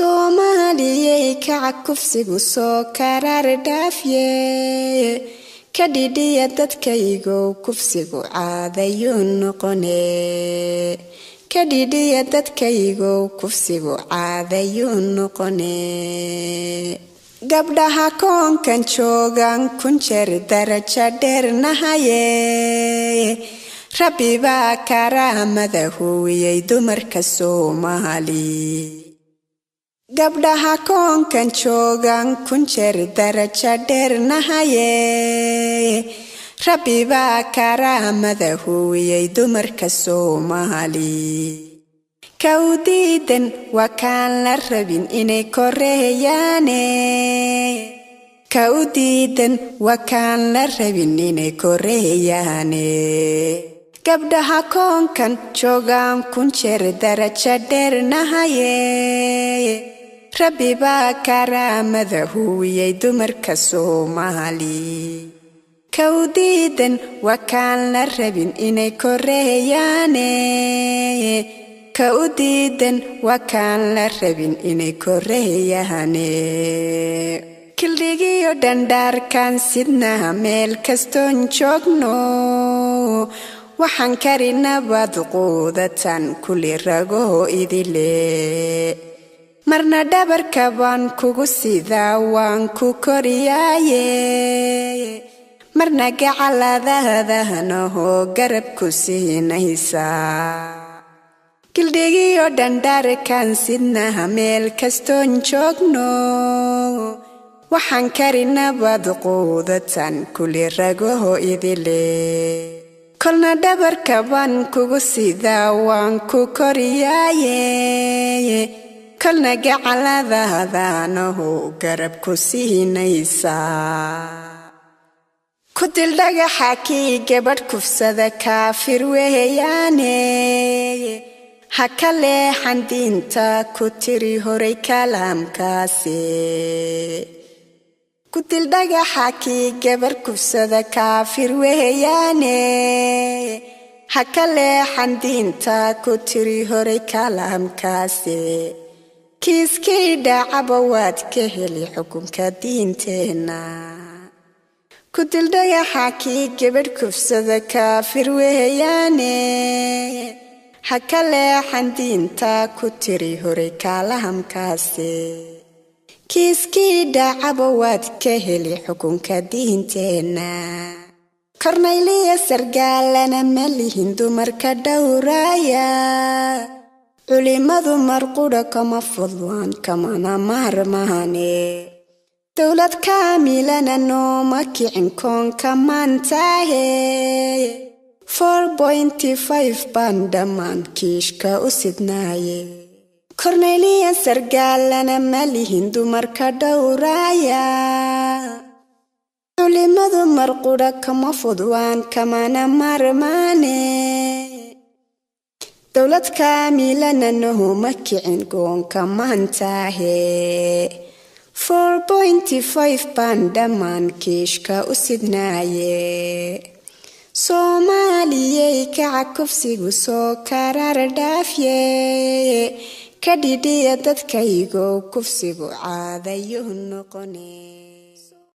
Soomaaliyey kaca kufsigu soo karar dhaafiye kadhidiya dadkaygu kufsigu caadayuu noqone kadhidiya dadkaygu kufsigu caadayuu noqone gabdhaha koonkan joogan kun jeer darajo dheernahaye Rabbi baa karaamada huwiyey dumarka Soomaali gabdhaha koonkan joogan kun jeer darajo dheernahaye Rabbi baa karaamada huwiyey dumarka Soomaali ka u diidan waa kaan la rabin inay koreeyaane ka u diidan waa kaan la rabin inay koreeyaane gabdhaha koonkan joogan kun jeer darajo dheernahaye Rabbi baa karaamada huwiyey dumarka Soomaali ka u diidan waa kaan la rabin inay koreeyaane ka u diidan waa kaan la rabin inay koreeyaane kildhigiyo dhandhaarkan sidnaa meel kastoon joogno waxaan karinabad quudatan kuli rago idile marna dhabarka baan kugu sidaa waan ku koriyaaye marna gacaladahadahanaho garab ku siinaysaa kildhigiyo dhandhaarkan sidnaa meel kastoon joogno waxaan karinabad quudatan kuli rago idile kolna dhabarka baan kugu sidaa waan ku koriyaaye kolna gacaladahadanaho garab ku siinaysaa ku dil dhagaxa kii gabadh kufsada kaafir weeyaane ha ka leexan diinta ku tiri horay kalaamkaasi ku dil dhagaxa kii gabadh kufsada kaafir weeyaane ha ka leexan diinta ku tiri horay kalaamkaasi kiiskii dhacaba waad ka heli xukunka diinteena ku dil dhagaxa kii gabadh kufsada kaafir weeyaane ha ka leexan diinta ku tiri horay kalaamkaasi kiiskii dhacaba waad ka heli xukunka diinteena kornayliya sargaalana ma lihin dumarka dhowraaya culimadu marqudha kama fudlaan kamana maarmaane dowlad kaamilana nooma kicin koonka maantaahe 4.5 baan dhammaan kiishka u sidnaaye kornayliya sargaalana ma lihin dumarka dhowraaya culimadu marqudha kama fudlaan kamana maarmaane dowlad kaamilana nooma kicin koonka maantaahe 4.5 baan dhammaan kiishka u sidnaaye Soomaaliyey kaca kufsigu soo karar dhaafiye kadhidiya dadkaygu kufsigu caadayuu noqone